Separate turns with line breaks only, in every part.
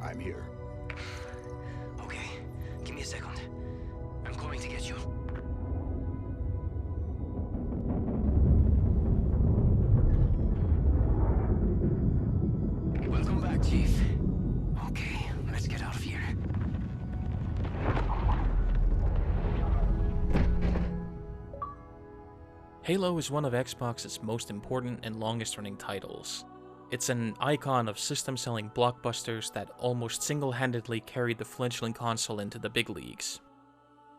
I'm here.
Okay, give me a second. I'm coming to get you. Welcome back, Chief. Okay, let's get out of here.
Halo is one of Xbox's most important and longest-running titles. It's an icon of system-selling blockbusters that almost single-handedly carried the fledgling console into the big leagues.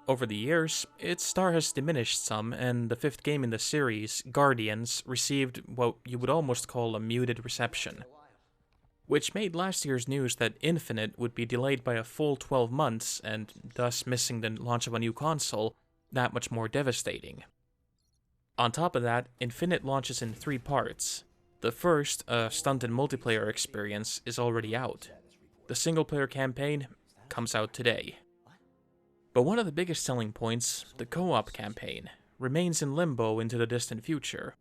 Over the years, its star has diminished some, and the fifth game in the series, Guardians, received what you would almost call a muted reception, which made last year's news that Infinite would be delayed by a full 12 months, and thus missing the launch of a new console, that much more devastating. On top of that, Infinite launches in 3 parts. The first, a stunted multiplayer experience, is already out. The single-player campaign comes out today. But one of the biggest selling points, the co-op campaign, remains in limbo into the distant future.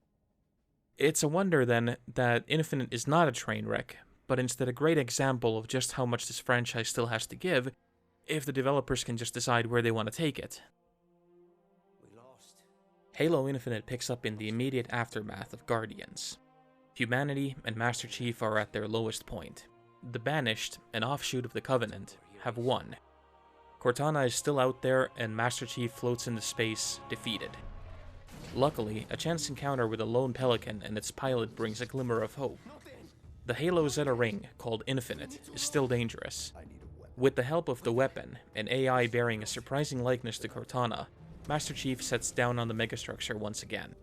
It's a wonder, then, that Infinite is not a train wreck, but instead a great example of just how much this franchise still has to give, if the developers can just decide where they want to take it. Halo Infinite picks up in the immediate aftermath of Guardians. Humanity and Master Chief are at their lowest point. The Banished, an offshoot of the Covenant, have won. Cortana is still out there, and Master Chief floats into space, defeated. Luckily, a chance encounter with a lone Pelican and its pilot brings a glimmer of hope. The Halo Zeta ring, called Infinite, is still dangerous. With the help of the weapon, an AI bearing a surprising likeness to Cortana, Master Chief sets down on the megastructure once again.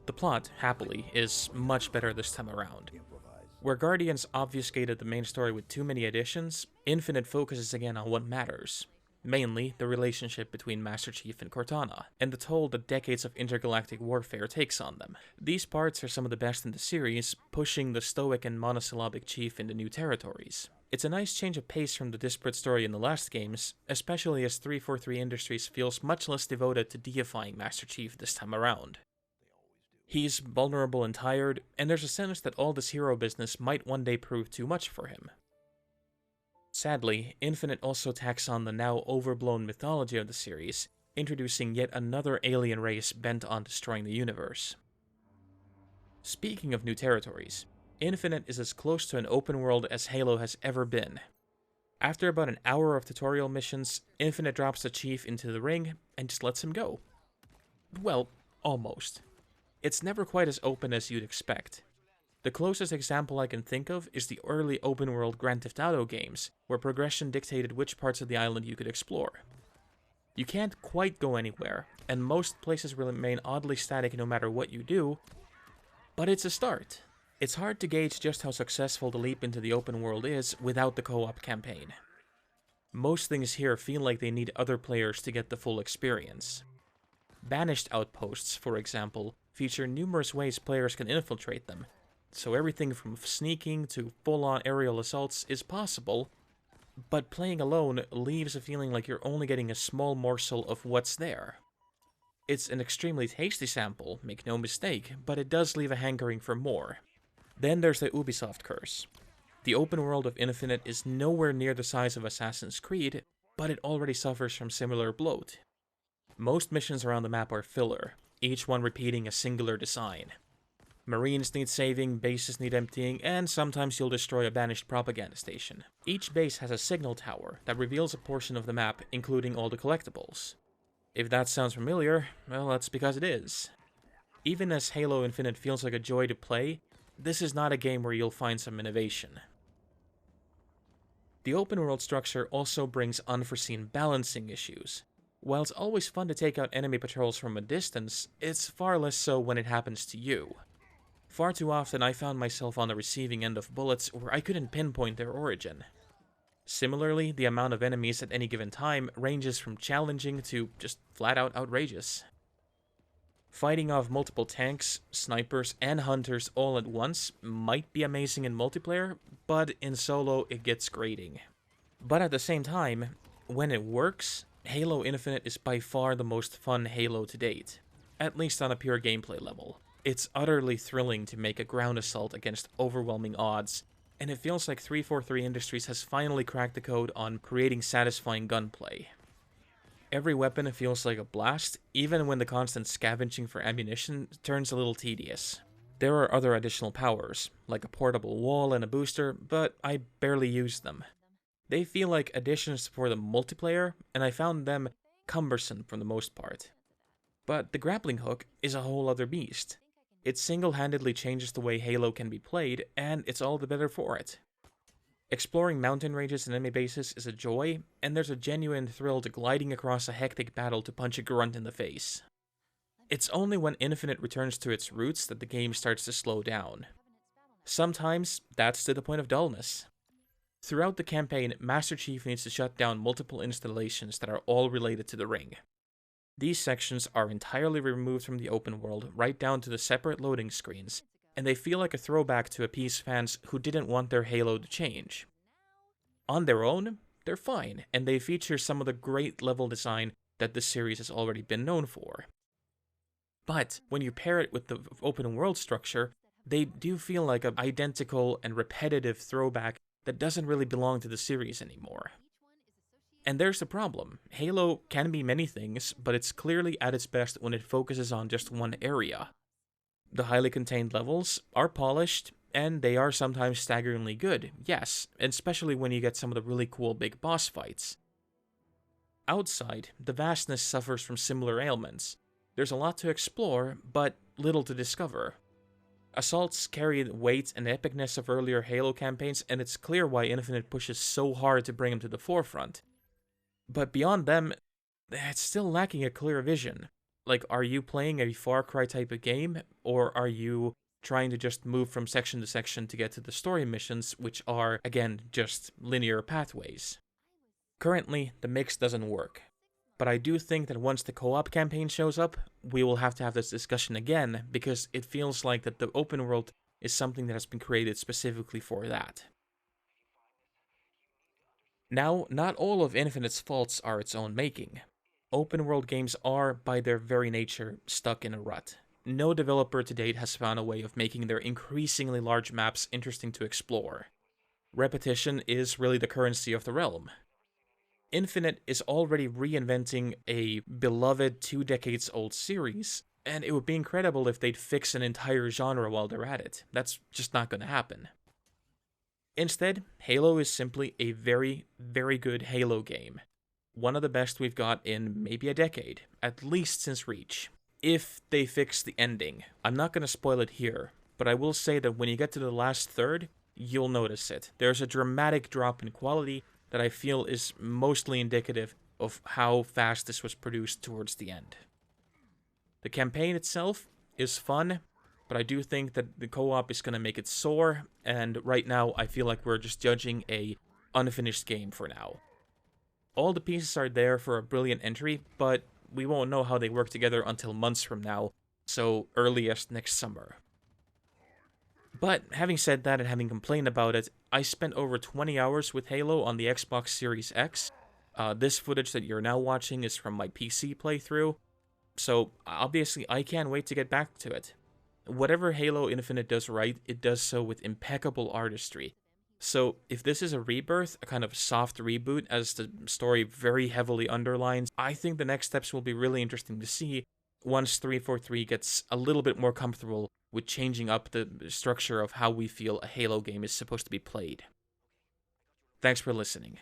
The plot, happily, is much better this time around. Where Guardians obfuscated the main story with too many additions, Infinite focuses again on what matters. Mainly, the relationship between Master Chief and Cortana, and the toll that decades of intergalactic warfare takes on them. These parts are some of the best in the series, pushing the stoic and monosyllabic Chief into new territories. It's a nice change of pace from the disparate story in the last games, especially as 343 Industries feels much less devoted to deifying Master Chief this time around. He's vulnerable and tired, and there's a sense that all this hero business might one day prove too much for him. Sadly, Infinite also tacks on the now overblown mythology of the series, introducing yet another alien race bent on destroying the universe. Speaking of new territories, Infinite is as close to an open world as Halo has ever been. After about an hour of tutorial missions, Infinite drops the Chief into the ring and just lets him go. Well, almost. It's never quite as open as you'd expect. The closest example I can think of is the early open-world Grand Theft Auto games, where progression dictated which parts of the island you could explore. You can't quite go anywhere, and most places will remain oddly static no matter what you do, but it's a start. It's hard to gauge just how successful the leap into the open world is without the co-op campaign. Most things here feel like they need other players to get the full experience. Banished outposts, for example, feature numerous ways players can infiltrate them, so everything from sneaking to full-on aerial assaults is possible, but playing alone leaves a feeling like you're only getting a small morsel of what's there. It's an extremely tasty sample, make no mistake, but it does leave a hankering for more. Then there's the Ubisoft curse. The open world of Infinite is nowhere near the size of Assassin's Creed, but it already suffers from similar bloat. Most missions around the map are filler, each one repeating a singular design. Marines need saving, bases need emptying, and sometimes you'll destroy a banished propaganda station. Each base has a signal tower that reveals a portion of the map, including all the collectibles. If that sounds familiar, well, that's because it is. Even as Halo Infinite feels like a joy to play, this is not a game where you'll find some innovation. The open world structure also brings unforeseen balancing issues. While it's always fun to take out enemy patrols from a distance, it's far less so when it happens to you. Far too often I found myself on the receiving end of bullets where I couldn't pinpoint their origin. Similarly, the amount of enemies at any given time ranges from challenging to just flat out outrageous. Fighting off multiple tanks, snipers, and hunters all at once might be amazing in multiplayer, but in solo it gets grating. But at the same time, when it works, Halo Infinite is by far the most fun Halo to date, at least on a pure gameplay level. It's utterly thrilling to make a ground assault against overwhelming odds, and it feels like 343 Industries has finally cracked the code on creating satisfying gunplay. Every weapon feels like a blast, even when the constant scavenging for ammunition turns a little tedious. There are other additional powers, like a portable wall and a booster, but I barely use them. They feel like additions for the multiplayer, and I found them cumbersome for the most part. But the grappling hook is a whole other beast. It single-handedly changes the way Halo can be played, and it's all the better for it. Exploring mountain ranges and enemy bases is a joy, and there's a genuine thrill to gliding across a hectic battle to punch a grunt in the face. It's only when Infinite returns to its roots that the game starts to slow down. Sometimes, that's to the point of dullness. Throughout the campaign, Master Chief needs to shut down multiple installations that are all related to the ring. These sections are entirely removed from the open world, right down to the separate loading screens, and they feel like a throwback to appease fans who didn't want their Halo to change. On their own, they're fine, and they feature some of the great level design that the series has already been known for. But when you pair it with the open world structure, they do feel like an identical and repetitive throwback that doesn't really belong to the series anymore. And there's the problem. Halo can be many things, but it's clearly at its best when it focuses on just one area. The highly contained levels are polished, and they are sometimes staggeringly good, yes, especially when you get some of the really cool big boss fights. Outside, the vastness suffers from similar ailments. There's a lot to explore, but little to discover. Assaults carry the weight and epicness of earlier Halo campaigns, and it's clear why Infinite pushes so hard to bring them to the forefront. But beyond them, it's still lacking a clear vision. Like, are you playing a Far Cry type of game, or are you trying to just move from section to section to get to the story missions, which are, again, just linear pathways? Currently, the mix doesn't work. But I do think that once the co-op campaign shows up, we will have to have this discussion again, because it feels like that the open world is something that has been created specifically for that. Now, not all of Infinite's faults are its own making. Open world games are, by their very nature, stuck in a rut. No developer to date has found a way of making their increasingly large maps interesting to explore. Repetition is really the currency of the realm. Infinite is already reinventing a beloved 2 decades old series, and it would be incredible if they'd fix an entire genre while they're at it. That's just not going to happen. Instead, Halo is simply a very, very good Halo game. One of the best we've got in maybe a decade, at least since Reach. If they fix the ending. I'm not going to spoil it here, but I will say that when you get to the last third, you'll notice it. There's a dramatic drop in quality that I feel is mostly indicative of how fast this was produced towards the end. The campaign itself is fun, but I do think that the co-op is going to make it soar, and right now I feel like we're just judging a unfinished game for now. All the pieces are there for a brilliant entry, but we won't know how they work together until months from now, so earliest next summer. But having said that and having complained about it, I spent over 20 hours with Halo on the Xbox Series X. This footage that you're now watching is from my PC playthrough, so obviously I can't wait to get back to it. Whatever Halo Infinite does right, it does so with impeccable artistry. So if this is a rebirth, a kind of soft reboot as the story very heavily underlines, I think the next steps will be really interesting to see once 343 gets a little bit more comfortable with changing up the structure of how we feel a Halo game is supposed to be played. Thanks for listening.